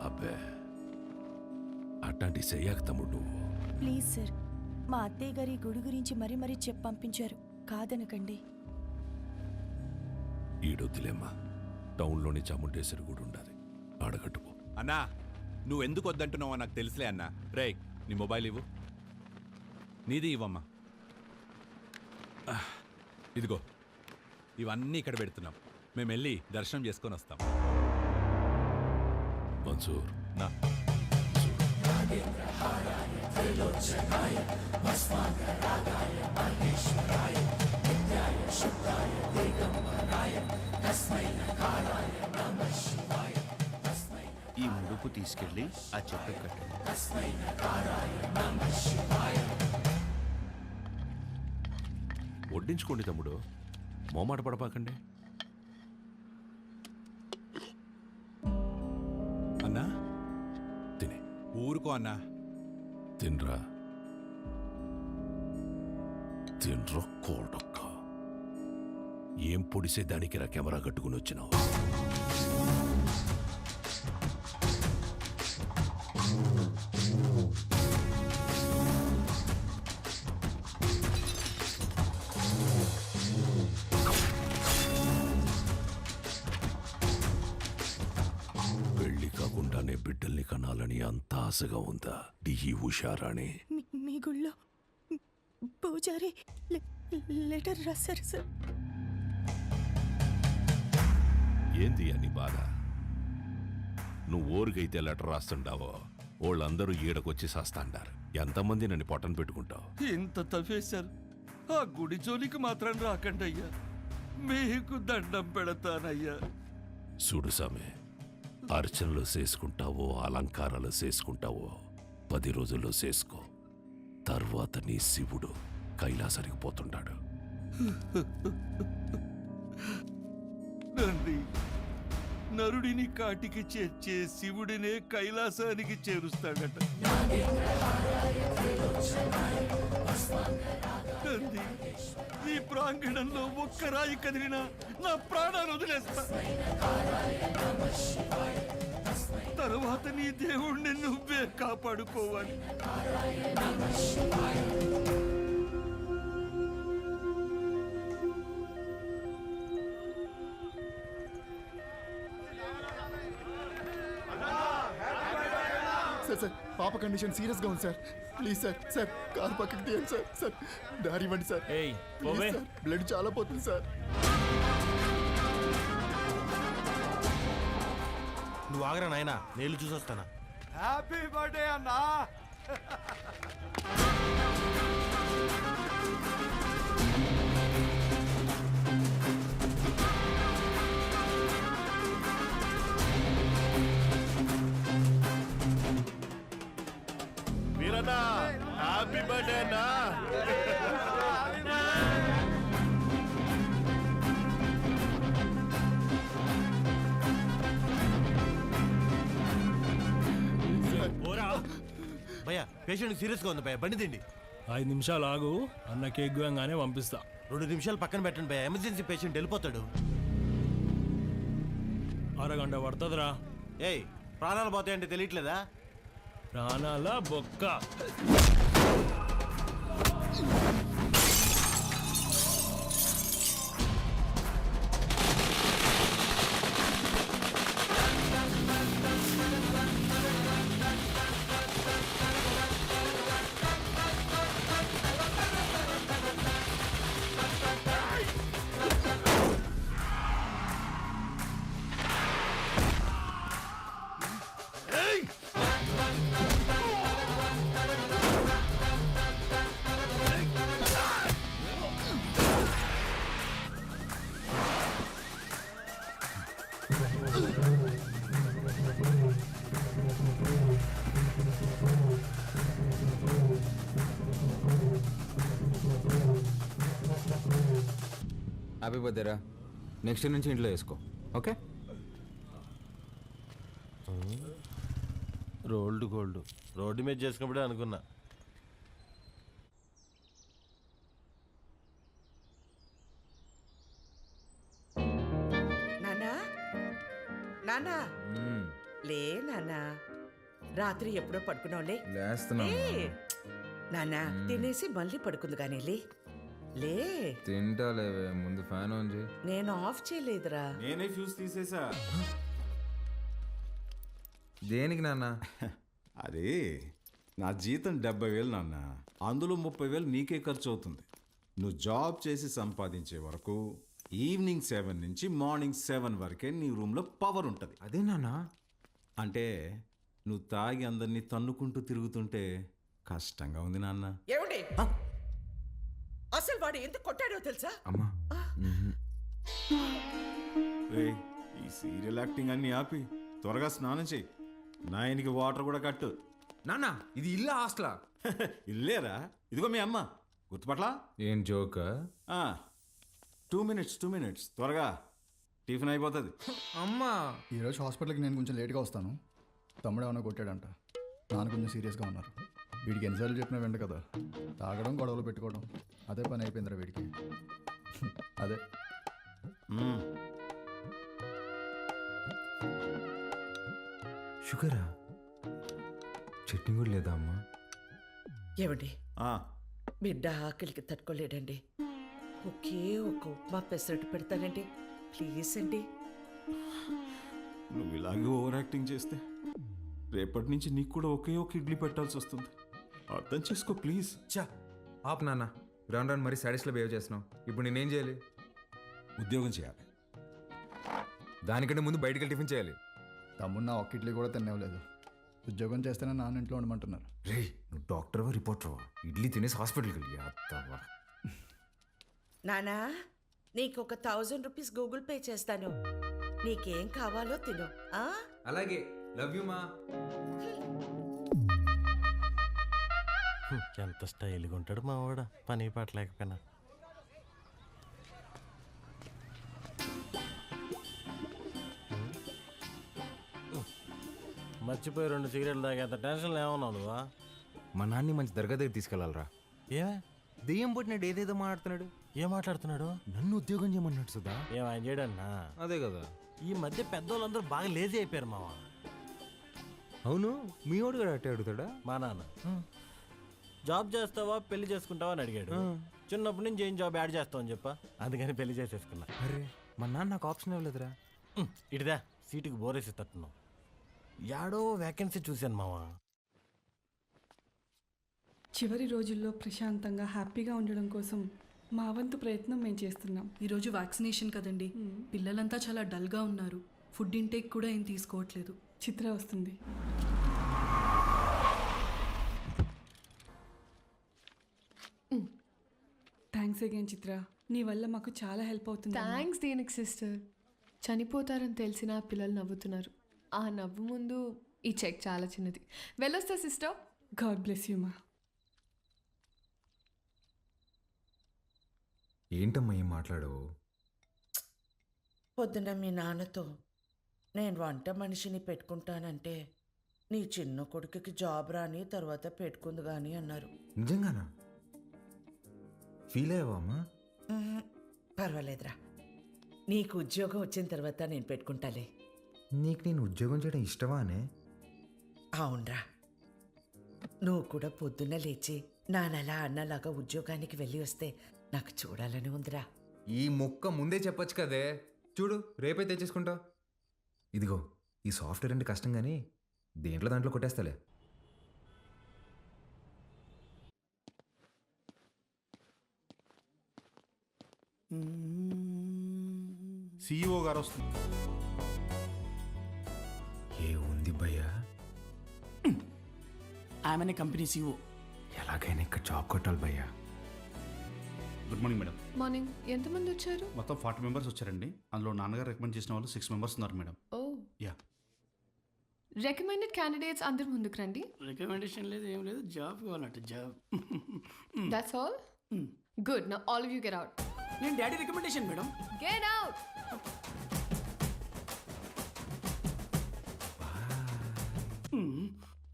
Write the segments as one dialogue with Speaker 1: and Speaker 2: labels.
Speaker 1: అబ్బే అట్లాంటి చెయ్యాక తమ్ముడు నువ్వు.
Speaker 2: ప్లీజ్ సార్, మా అత్తయ్య గారి గుడి గురించి మరీ మరీ చెప్పి పంపించారు, కాదనకండి.
Speaker 1: ఈడొద్దులేమ్మా, టౌన్లోని చాముండేశ్వరి గుడి ఉండాలి, ఆడగట్టుపో.
Speaker 3: అన్నా నువ్వెందుకు వద్దంటున్నావో నాకు తెలుసులే అన్నా. రేయ్ నీ మొబైల్ ఇవ్వు. నీది ఇవ్వమ్మా. ఇదిగో ఇవన్నీ ఇక్కడ పెడుతున్నాం. మేము వెళ్ళి దర్శనం చేసుకొని వస్తాం.
Speaker 1: మన్సూర్
Speaker 3: నా
Speaker 4: ఈ ముడుపు తీసుకెళ్ళి ఆ చెట్టు కట్టండి.
Speaker 1: వడ్డించుకోండి తమ్ముడు, మోమాట పడపాకండి.
Speaker 3: అన్నా
Speaker 1: తినే
Speaker 3: ఊరుకో అన్నా.
Speaker 1: తినరా, తినరా కోడక్క. ఏం పొడిసే దానికి రా కెమెరా కట్టుకుని వచ్చినావు? పెళ్లి కాకుండానే బిడ్డల్ని కనాలని అంత ఆశగా ఉందా ఈ ఉషారాణి?
Speaker 2: మీ గుళ్ళో పూజారి లెటర్ రాశారు సార్.
Speaker 1: ఏంది అని బాధ? నువ్వు ఊరికైతే లెటర్ రాస్తుండావో వాళ్ళందరూ ఈడకొచ్చి సాస్తాండారు. ఎంతమంది నన్ను పొట్టను పెట్టుకుంటావు?
Speaker 4: ఇంత తవ్వేశారు, ఆ గుడి జోలికి మాత్రం రాకండి అయ్యా, మీకు దండం పెడతానయ్యా.
Speaker 1: చూడు సామె, అర్చనలు చేసుకుంటావో అలంకారాలు చేసుకుంటావో 10 రోజుల్లో చేసుకో. తర్వాత నీ శివుడు కైలాసానికి పోతుంటాడు.
Speaker 4: తండ్రి, నరుడిని కాటికి చేర్చే శివుడినే కైలాసానికి చేరుస్తాడట. తండ్రి, ఈ ప్రాంగణంలో ఒక్క రాయి కదిలినా నా ప్రాణాలు వదిలేస్తా. తరువాత నీ దేవుణ్ణి నువ్వే కాపాడుకోవాలి.
Speaker 5: సార్ పాప కండిషన్ సీరియస్ గా ఉంది సార్. ప్లీజ్ సార్ కారు పక్కకి తీయండి సార్. దారి ఇవ్వండి సార్. బ్లడ్ చాలా పోతుంది సార్.
Speaker 6: నువ్వు ఆగరా నాయనా, నేను చూసొస్తానా.
Speaker 7: హ్యాపీ బర్త్డే అన్నా.
Speaker 6: వీరన్నా, హ్యాపీ బర్త్డే అన్నా. భయ్యా, పేషెంట్ సీరియస్ గా ఉంది భయ్యా, బండి తిండి.
Speaker 8: 5 నిమిషాలు ఆగు, అన్న కేక్ గోయంగానే పంపిస్తా.
Speaker 6: 2 నిమిషాలు పక్కన పెట్టండి భయ్యా, ఎమర్జెన్సీ పేషెంట్ వెళ్ళిపోతాడు.
Speaker 8: అరగంట పడుతుందిరా.
Speaker 6: ఏయ్, ప్రాణాలు పోతాయంటే తెలియట్లేదా?
Speaker 8: ప్రాణాల బొక్క.
Speaker 9: హ్యాపీ బర్త్డేరా. నెక్స్ట్ నుంచి ఇంట్లో వేసుకో, ఓకే?
Speaker 6: రోల్డ్ గోల్డ్ రోడ్డు మీద చేసుకున్నప్పుడే అనుకున్నా.
Speaker 10: నానా నానా లే నాన్నా, రాత్రి ఎప్పుడో పడుకున్నావులే.
Speaker 9: లేస్తున్నా
Speaker 10: లే నాన్నా, తినేసి మళ్ళీ పడుకుంది కానీ లే. లే,
Speaker 9: తింటా లేవే, ముందు ఫ్యాన్ ఆన్ చేయి.
Speaker 10: నేను ఆఫ్ చేయలేదురా.
Speaker 11: నేనే ఫ్యూజ్ తీసేసా.
Speaker 9: దేనికి నాన్న?
Speaker 11: అది నా జీతం 70,000 నాన్న, అందులో 30,000 నీకే ఖర్చు అవుతుంది. నువ్వు జాబ్ చేసి సంపాదించే వరకు ఈవినింగ్ 7 నుంచి మార్నింగ్ 7 వరకే నీ రూమ్లో పవర్ ఉంటుంది.
Speaker 9: అదే నాన్న.
Speaker 11: అంటే నువ్వు తాగి అందరినీ తన్నుకుంటూ తిరుగుతుంటే కష్టంగా ఉంది నాన్న.
Speaker 10: ఏమండి, అసలు వాడు ఎందుకు కొట్టాడో తెలుసా?
Speaker 9: అమ్మా
Speaker 11: రేయ్, ఈ సీరియల్ యాక్టింగ్ అన్ని ఆపి త్వరగా స్నానం చేయి. నాయనికి వాటర్ కూడా కట్టు.
Speaker 9: నాన్న, ఇది ఇల్లా హాస్టలా?
Speaker 11: ఇల్లేరా, ఇదిగో మీ అమ్మ. గుర్తుపట్లా?
Speaker 9: ఏం జోక్?
Speaker 11: 2 minutes త్వరగా టిఫిన్ అయిపోతుంది.
Speaker 9: అమ్మా,
Speaker 5: ఈరోజు హాస్పిటల్కి నేను కొంచెం లేట్గా వస్తాను. తమ్ముడు ఏమైనా కొట్టాడంట. నాన్న కొంచెం సీరియస్గా ఉన్నారు. వీడికి ఎన్నిసార్లు చెప్పినా వెంట కదా, తాగడం గొడవలు పెట్టుకోవడం అదే పని అయిపోయిందిరా వీడికి. అదే
Speaker 9: షుగరా? చట్నీ కూడా లేదా అమ్మా?
Speaker 10: ఏమండి,
Speaker 11: ఆ,
Speaker 10: బిడ్డ ఆకలికి తట్టుకోలేడండి. ఒకే ఒక ఉప్మా పెసరట్టు పెడతానండి, ప్లీజ్ అండి.
Speaker 11: నువ్వు ఇలాగే ఓవర్ యాక్టింగ్ చేస్తే రేపటి నుంచి నీకు కూడా ఒకే ఒక ఇడ్లీ పెట్టాల్సి వస్తుంది. అర్థం చేసుకో ప్లీజ్.
Speaker 9: చా ఆప్ నాన్న, రాను రాను మరీ సాడీస్లో బిహేవ్ చేస్తున్నావు. ఇప్పుడు నేనేం చేయాలి?
Speaker 11: ఉద్యోగం చేయాలి.
Speaker 9: దానికంటే ముందు బయటికి వెళ్ళి టిఫిన్ చేయాలి.
Speaker 5: తమ్ముడు నా ఒక్క ఇడ్లీ కూడా తినేవలేదు. ఉద్యోగం చేస్తేనే నాన్న ఇంట్లో ఉండమంటున్నారు.
Speaker 9: రే, నువ్వు డాక్టర్వా రిపోర్టర్వా? ఇడ్లీ తినేసి హాస్పిటల్కి వెళ్ళి అత్తవా.
Speaker 10: నానా, నీకు ఒక 1000 రూపీస్ గూగుల్ పే చేస్తాను. నీకేం కావాలో తిను. ఆ?
Speaker 9: అలాగే, లవ్ యూ మా.
Speaker 6: ఎంత స్టైల్గా ఉంటాడు మా వాడు, పని పాట లేకపోయినా. మర్చిపోయి 2 సిగరెట్లు తాగేంత టెన్షన్ ఏమన్నావు నువ్వా?
Speaker 9: మా నాన్ని మంచి దర్గా దగ్గర తీసుకెళ్ళాలరా.
Speaker 6: ఏమే
Speaker 9: దెయ్యం పుట్టినాడు, ఏదేదో మాట్లాడుతున్నాడు.
Speaker 6: ఏం మాట్లాడుతున్నాడు?
Speaker 9: నన్ను ఉద్యోగం చేయమన్నాడు సుధా.
Speaker 6: ఏం ఆయన చేయడన్నా?
Speaker 9: అదే కదా.
Speaker 6: ఈ మధ్య పెద్దోళ్ళందరూ బాగా లేజీ అయిపోయారు మావా.
Speaker 9: అవును, మీ వాడు కూడా అట్టే అడుగుతాడా?
Speaker 6: మా నాన్న జాబ్ చేస్తావా పెళ్లి చేసుకుంటావా అని అడిగాడు. చిన్నప్పటి నుంచి ఏం జాబ్ యాడ్ చేస్తావు అని చెప్పా, అందుకని పెళ్లి చేసేసుకున్నా.
Speaker 9: అరే, మా నాన్న నాకు ఆప్షన్ ఇవ్వలేదురా.
Speaker 6: ఇటుదా సీటుకి బోరేసి తట్టున్నావు. యాడో వ్యాకెన్సీ చూశాను మావా.
Speaker 12: చివరి రోజుల్లో ప్రశాంతంగా హ్యాపీగా ఉండడం కోసం మా వంతు ప్రయత్నం మేము చేస్తున్నాం.
Speaker 2: ఈరోజు వ్యాక్సినేషన్ కదండి, పిల్లలంతా చాలా డల్గా ఉన్నారు. ఫుడ్ ఇంటేక్ కూడా ఏం తీసుకోవట్లేదు.
Speaker 12: చిత్ర వస్తుంది. థ్యాంక్స్ అగైన్ చిత్ర, నీ వల్ల మాకు చాలా హెల్ప్ అవుతుంది.
Speaker 13: థ్యాంక్స్ దేనికి సిస్టర్. చనిపోతారని తెలిసిన పిల్లలు నవ్వుతున్నారు. ఆ నవ్వు ముందు ఈ చెక్ చాలా చిన్నది. వెళ్ళొస్తా సిస్టర్.
Speaker 12: గాడ్ బ్లెస్ యూ మా.
Speaker 9: ఏంటమ్మా ఏం మాట్లాడవు?
Speaker 10: పొద్దున మీ నాన్నతో నేను వంట మనిషిని పెట్టుకుంటానంటే నీ చిన్న కొడుకుకి జాబ్ రాని తర్వాత పెట్టుకుంది కానీ అన్నారు.
Speaker 9: నిజంగానా? ఫీల్ అయ్యావా అమ్మా?
Speaker 10: పర్వాలేదురా, నీకు ఉద్యోగం వచ్చిన తర్వాత నేను పెట్టుకుంటాలే.
Speaker 9: నీకు నేను ఉద్యోగం చేయడం ఇష్టమానే?
Speaker 10: అవునరా, నువ్వు కూడా పొద్దున్న లేచి నానలా అన్నలాగా ఉద్యోగానికి వెళ్ళి వస్తే నాకు చూడాలని ఉందిరా.
Speaker 9: ఈ మొక్క ముందే చెప్పొచ్చు కదే. చూడు, రేపే తెచ్చేసుకుంటా. ఇదిగో, ఈ సాఫ్ట్వేర్ అంటే కష్టం కానీ దేంట్లో దాంట్లో కొట్టేస్తాలే.
Speaker 11: CEO గారు వస్తుంది.
Speaker 9: ఏ ఉంది భయ్యా?
Speaker 7: ఆమెనే కంపెనీ CEO.
Speaker 9: ఎలాగైనా ఇక్కడ జాబ్ కొట్టాలి భయ్యా.
Speaker 14: Good morning madam.
Speaker 13: మార్నింగ్. ఎంతమంది వచ్చారు?
Speaker 14: మొత్తం 40 మెంబర్స్ వచ్చారండి. అందులో నాన్నగారు రికమెండ్ చేసిన వాళ్ళు 6 మెంబర్స్ ఉన్నారు madam.
Speaker 13: Oh
Speaker 14: yeah.
Speaker 13: Recommended candidates అందరు ముందుకు రండి.
Speaker 7: రికమెండేషన్ లేదు, ఏం లేదు, జాబ్ కావాలంటే job.
Speaker 13: That's all. Good. Now all of you get out.
Speaker 7: నేను daddy recommendation madam.
Speaker 13: Get out.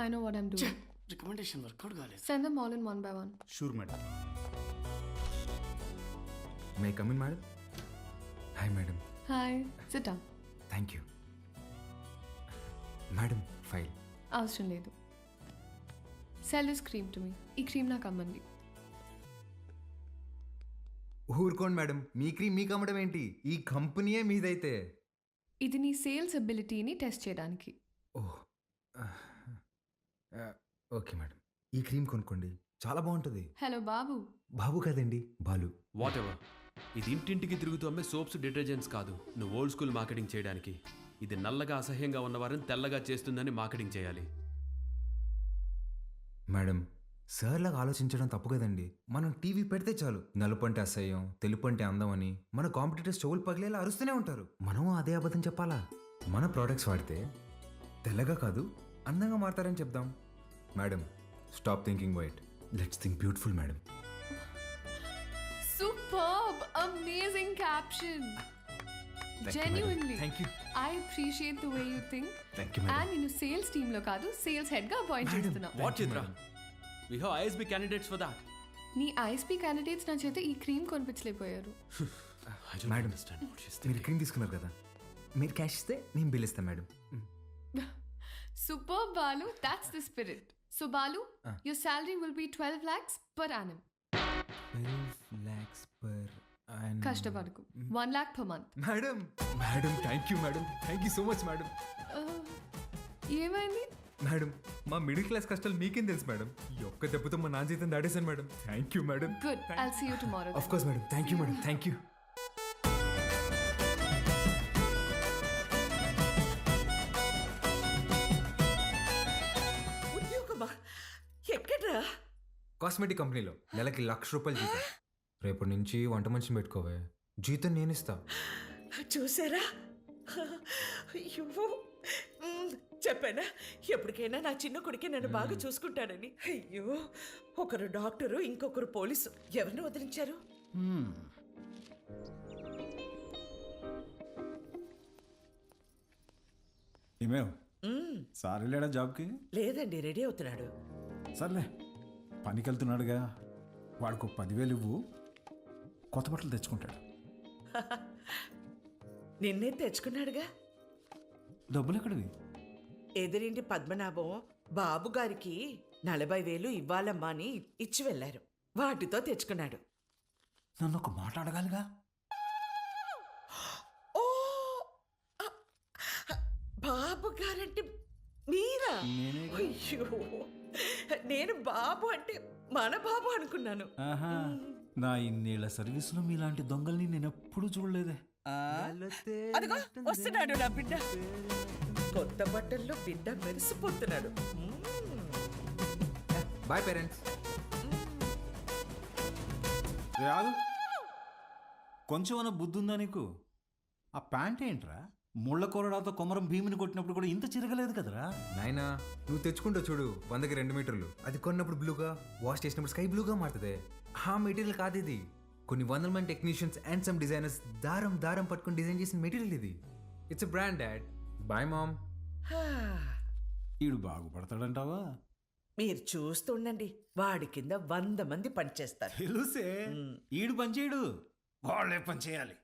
Speaker 13: I know what I'm doing.
Speaker 7: Recommendation work out కాలేదు.
Speaker 13: Send them all in one by one.
Speaker 14: Sure madam.
Speaker 9: May come in madam? Hi madam.
Speaker 13: Hi. Sit down.
Speaker 9: Thank you. Madam file.
Speaker 13: అవసరం లేదు. Sell this cream to me. ఈ cream నాకు అమ్మండి.
Speaker 9: ఊరుకోండి madam, మీ cream మీకు అమ్మడం ఏంటి? ఈ కంపెనీయే మీదైతే.
Speaker 13: ఇది నీ సేల్స్ అబిలిటీని టెస్ట్ చేయడానికి.
Speaker 9: ఓహ్ ఓకే మేడం, ఈ క్రీమ్ కొనుక్కోండి, చాలా బాగుంటుంది.
Speaker 13: హలో బాబు.
Speaker 9: బాబు కాదండి, బాలు.
Speaker 15: What ever. ఇది ఇంటింటికి తిరుగుతూ అమ్మే సోప్స్, డిటర్జెంట్స్ కాదు. నువ్వు ఓల్డ్ స్కూల్ మార్కెటింగ్ చేయడానికి. ఇది నల్లగా అసహ్యంగా ఉన్నవారిని తెల్లగా చేస్తుందని మార్కెటింగ్ చేయాలి.
Speaker 9: మేడం, సార్లాగా ఆలోచించడం తప్పు కదండి. మనం టీవీ పెడితే చాలు, నలుపు అంటే అసహ్యం, తెలుపు అంటే అందం అని మన కాంపిటీటర్స్ చెవులు పగిలేలా అరుస్తూనే ఉంటారు. మనం అదే అబద్ధం చెప్పాలా? మన ప్రోడక్ట్స్ వాడితే తెల్లగా కాదు అందంగా మారతారని చెప్దాం. Madam, stop thinking white, let's think beautiful madam.
Speaker 13: Superb, amazing caption. Genuinely.
Speaker 9: Thank you.
Speaker 13: I appreciate the way you think.
Speaker 9: Thank you, madam.
Speaker 13: And నేను సేల్స్ టీమ్ లో కాదు, సేల్స్ హెడ్ గా అపాయింట్ చేస్తున్నా.
Speaker 15: What Chitra, we have ISB candidates for that.
Speaker 13: నీ ISP candidates నా చేత ఈ cream కొనిపించలేకపోయారు.
Speaker 9: మేడం, మీరు క్రీమ్ తీసుకున్నారు కదా, మీరు క్యాష్ ఇస్తే నేను బిల్ ఇస్తాను madam.
Speaker 13: Super Balu, that's the spirit. So Balu, your salary will be 12 lakhs per annum.
Speaker 9: 12 lakhs per annum.
Speaker 13: కష్టపడకు. 1 lakh per month.
Speaker 9: Madam, madam thank you madam, thank you so much madam.
Speaker 13: ఏమైంది?
Speaker 9: Madam, మా middle class కష్టాలు మీకేం తెలుసు madam. ఈ ఒక్క దెబ్బతో మా నాన్న జీతం దాడేశాను madam. Thank you madam.
Speaker 13: Good. I'll see you tomorrow.
Speaker 9: Of course madam, thank you madam, thank you.
Speaker 10: ఉద్యోగమా? ఎక్కడ్రా?
Speaker 9: కాస్మెటిక్ కంపెనీలో నెలకి 1,00,000 రూపాయలు జీతం. రేపటి నుంచి వంట మనిషిని పెట్టుకోవే, జీతం నేను ఇస్తా.
Speaker 10: చూసారా? అయ్యో, చెప్పానా ఎప్పటికైనా నా చిన్న కొడుకే నన్ను బాగా చూసుకుంటాడని. అయ్యో, ఒకరు డాక్టరు, ఇంకొకరు పోలీసు. ఎవరిని వదిలించారు?
Speaker 11: ఏమేవ్ సార్ వెళ్ళాడా జాబ్కి?
Speaker 10: లేదండి, రెడీ అవుతున్నాడు.
Speaker 11: సర్లే, పనికి వెళ్తున్నాడుగా, వాడికి 10,000 ఇవ్వు, కొత్త బట్టలు తెచ్చుకుంటాడు.
Speaker 10: నిన్నే తెచ్చుకున్నాడుగా.
Speaker 11: డబ్బులు ఎక్కడివి?
Speaker 10: ఎదురింటి పద్మనాభం బాబు గారికి 40,000 ఇవ్వాలమ్మా అని ఇచ్చి వెళ్ళారు. వాటితో తెచ్చుకున్నాడు.
Speaker 11: నన్ను ఒక మాట అడగాలిగా.
Speaker 10: ఓ, బాబు గారంటే మీరా? అయ్యో, నేను బాబు అంటే మన బాబు అనుకున్నాను.
Speaker 11: నా ఇన్నేళ్ల సర్వీసులో మీలాంటి దొంగల్ని నేను ఎప్పుడూ చూడలేదే.
Speaker 10: అదిగో వస్తున్నాడు నా బిడ్డ. కొత్త బట్టల్లో బిడ్డ మెరిసిపోతున్నాడు.
Speaker 9: Boy parents.
Speaker 11: రాదు, కొంచెమన్నా బుద్ధి ఉందా నీకు? ఆ ప్యాంట్ ఏంట్రా? ముళ్ళ కొరడాతో కొమరం భీమిని కొట్టినప్పుడు కూడా ఇంత చిరగలేదు కదరా.
Speaker 9: నాయనా, నువ్వు తెచ్చుకుంటావు చూడు 100కి 2 మీటర్లు. అది కొన్నప్పుడు బ్లూగా, వాష్ చేసినప్పుడు స్కై బ్లూగా మారుతుంది. ఆ మెటీరియల్ కాదు ఇది. కొన్ని 100 మంది టెక్నీషియన్స్ అండ్ సమ్ డిజైనర్స్ దారం దారం పట్టుకొని డిజైన్ చేసిన మెటీరియల్ ఇది. It's a brand dad. Boy mom.
Speaker 11: ఈడు బాగుపడతాడంటావా?
Speaker 10: మీరు చూస్తుండండి, వాడి కింద 100 మంది పనిచేస్తారు.
Speaker 11: తెలుసే, ఈడు పని చేయడు, వాళ్ళే పని చేయాలి.